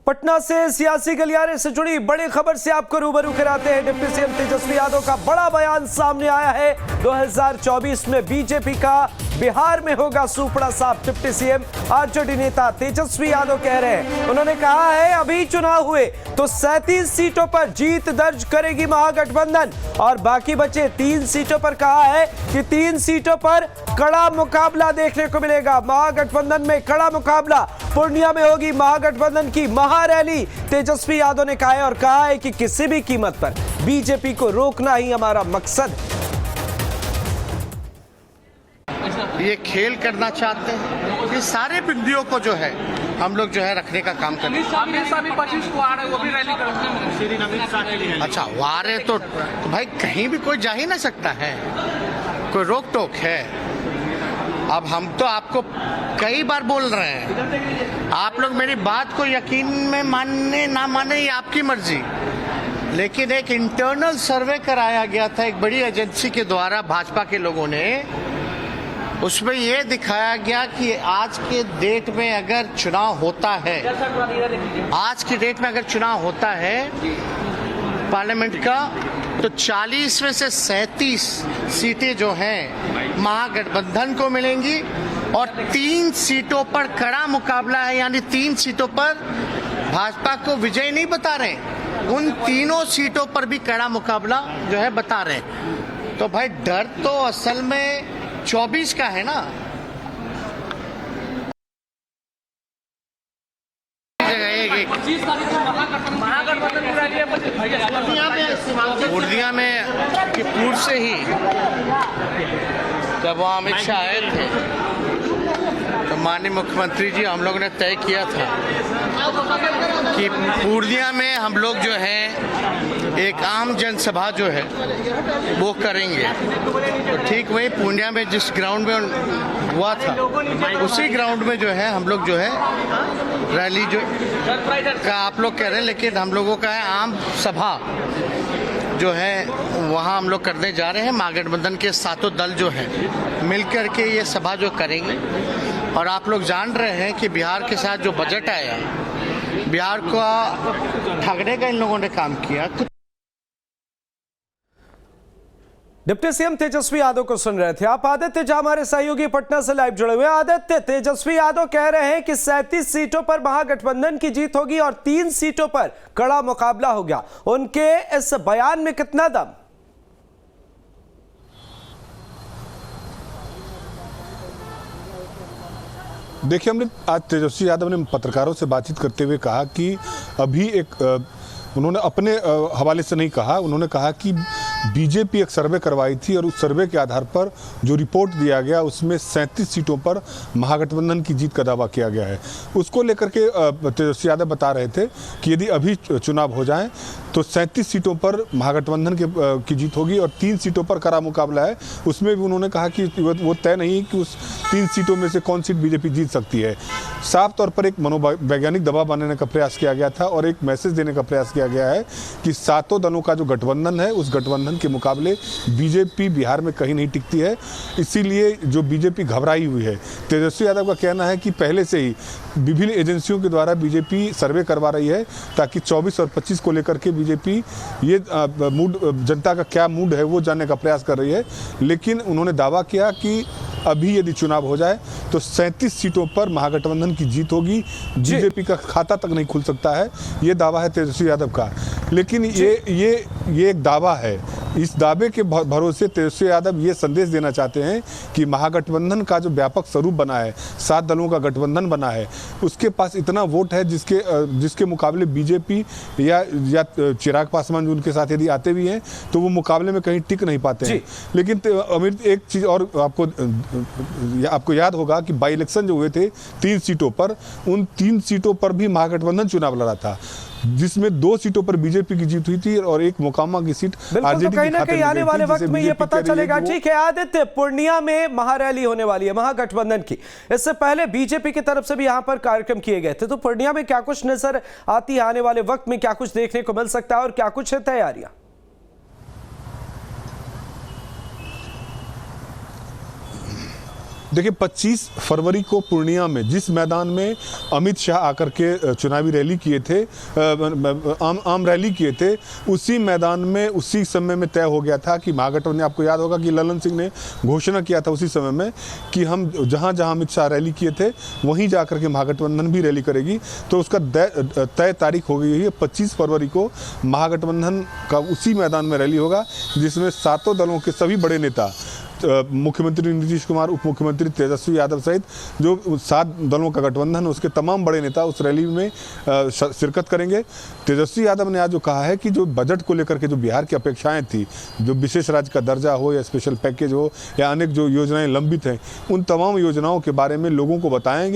पटना से सियासी गलियारे से जुड़ी बड़ी खबर से आपको रूबरू कराते हैं। डिप्टी सीएम तेजस्वी यादव का बड़ा बयान सामने आया है। 2024 में बीजेपी का बिहार में होगा सुपड़ा साफ। डिप्टी सीएम आरजेडी नेता तेजस्वी यादव कह रहे हैं, उन्होंने कहा है अभी चुनाव हुए तो 37 सीटों पर जीत दर्ज करेगी महागठबंधन और बाकी बचे 3 सीटों पर कहा है कि 3 सीटों पर कड़ा मुकाबला देखने को मिलेगा। महागठबंधन में कड़ा मुकाबला पूर्णिया में होगी महागठबंधन की महारैली। तेजस्वी यादव ने कहा है कि किसी भी कीमत पर बीजेपी को रोकना ही हमारा मकसद है। ये खेल करना चाहते हैं, ये सारे बिंदुओं को जो है हम लोग जो है रखने का काम कर रहे हैं। अच्छा आ रहे तो भाई कहीं भी कोई जा ही ना सकता है, कोई रोक टोक है। अब हम तो आपको कई बार बोल रहे हैं, आप लोग मेरी बात को यकीन में मानने ना माने ये आपकी मर्जी, लेकिन एक इंटरनल सर्वे कराया गया था एक बड़ी एजेंसी के द्वारा भाजपा के लोगों ने, उसमें यह दिखाया गया कि आज के डेट में अगर चुनाव होता है, आज की डेट में अगर चुनाव होता है पार्लियामेंट का, तो 40 में से 37 सीटें जो हैं महागठबंधन को मिलेंगी और 3 सीटों पर कड़ा मुकाबला है। यानी 3 सीटों पर भाजपा को विजय नहीं बता रहे, उन तीनों सीटों पर भी कड़ा मुकाबला जो है बता रहे। तो भाई डर तो असल में 24 का है ना। पूर्णिया में कि पूर्व से ही जब वहाँ अमित शाह आए थे तो माननीय मुख्यमंत्री जी हम लोग ने तय किया था कि पूर्णिया में हम लोग जो है एक आम जनसभा जो है वो करेंगे। तो ठीक वही पूर्णिया में जिस ग्राउंड में हुआ था उसी ग्राउंड में जो है हम लोग जो है रैली जो का आप लोग कह रहे हैं, लेकिन हम लोगों का है आम सभा जो है वहाँ हम लोग करने जा रहे हैं। महागठबंधन के सातों दल जो है मिलकर के ये सभा जो करेंगे। और आप लोग जान रहे हैं कि बिहार के साथ जो बजट आया, बिहार को ठगने का इन लोगों ने काम किया। डिप्टी सीएम तेजस्वी यादव को सुन रहे थे आप। आदित्य झा हमारे सहयोगी पटना से लाइव जुड़े हुए। आदित्य, तेजस्वी यादव कह रहे हैं कि 37 सीटों पर महागठबंधन की जीत होगी और 3 सीटों पर कड़ा मुकाबला होगा। उनके इस बयान में कितना दम? देखिए, हमने आज तेजस्वी यादव ने पत्रकारों से बातचीत करते हुए कहा कि अभी उन्होंने अपने हवाले से नहीं कहा, उन्होंने कहा कि बीजेपी एक सर्वे करवाई थी और उस सर्वे के आधार पर जो रिपोर्ट दिया गया उसमें 37 सीटों पर महागठबंधन की जीत का दावा किया गया है। उसको लेकर के तेजस्वी यादव बता रहे थे कि यदि अभी चुनाव हो जाए तो 37 सीटों पर महागठबंधन की जीत होगी और 3 सीटों पर कड़ा मुकाबला है। उसमें भी उन्होंने कहा कि वो तय नहीं कि उस 3 सीटों में से कौन सीट बीजेपी जीत सकती है। साफ तौर पर एक मनोवैज्ञानिक दबाव बनाने का प्रयास किया गया था और एक मैसेज देने का प्रयास किया गया है कि सातों दलों का जो गठबंधन है उस गठबंधन के मुकाबले बीजेपी बिहार में कहीं नहीं टिकती है। इसीलिए जो बीजेपी घबराई हुई है, तेजस्वी यादव का कहना है कि पहले से ही विभिन्न एजेंसियों के द्वारा बीजेपी सर्वे करवा रही है ताकि 24 और 25 को लेकर के बीजेपी ये मूड, जनता का क्या मूड है वो जानने का प्रयास कर रही है। लेकिन उन्होंने दावा किया कि अभी यदि चुनाव हो जाए तो 37 सीटों पर महागठबंधन की जीत होगी, बीजेपी का खाता तक नहीं खुल सकता है, ये दावा है तेजस्वी यादव का। लेकिन ये एक दावा है, इस दावे के भरोसे तेजस्वी यादव ये संदेश देना चाहते हैं कि महागठबंधन का जो व्यापक स्वरूप बना है, 7 दलों का गठबंधन बना है, उसके पास इतना वोट है जिसके मुकाबले बीजेपी या चिराग पासवान जो उनके साथ यदि आते भी हैं तो वो मुकाबले में कहीं टिक नहीं पाते हैं। लेकिन अमित, एक चीज़ और आपको याद होगा कि बाई इलेक्शन जो हुए थे 3 सीटों पर, उन 3 सीटों पर भी महागठबंधन चुनाव लड़ा था, जिसमें 2 सीटों पर बीजेपी की जीत हुई थी और एक मोकामा की सीट आरजेडी तो कहीं ना कहीं आने वाले वक्त में ये पता चलेगा। ठीक है आदित्य, पूर्णिया में महारैली होने वाली है महागठबंधन की, इससे पहले बीजेपी की तरफ से भी यहां पर कार्यक्रम किए गए थे, तो पूर्णिया में क्या कुछ नजर आती है आने वाले वक्त में, क्या कुछ देखने को मिल सकता है और क्या कुछ है तैयारियां? देखिए 25 फरवरी को पूर्णिया में जिस मैदान में अमित शाह आकर के चुनावी रैली किए थे, आम रैली किए थे, उसी मैदान में उसी समय में तय हो गया था कि महागठबंधन, आपको याद होगा कि ललन सिंह ने घोषणा किया था उसी समय में कि हम जहां जहां अमित शाह रैली किए थे वहीं जाकर के महागठबंधन भी रैली करेगी। तो उसका तय तारीख हो गई है 25 फरवरी को महागठबंधन का उसी मैदान में रैली होगा, जिसमें सातों दलों के सभी बड़े नेता, मुख्यमंत्री नीतीश कुमार, उप मुख्यमंत्री तेजस्वी यादव सहित जो 7 दलों का गठबंधन, उसके तमाम बड़े नेता उस रैली में शिरकत करेंगे। तेजस्वी यादव ने आज जो कहा है कि जो बजट को लेकर के जो बिहार की अपेक्षाएं थी, जो विशेष राज्य का दर्जा हो या स्पेशल पैकेज हो या अनेक जो योजनाएं लंबित हैं, उन तमाम योजनाओं के बारे में लोगों को बताएंगे।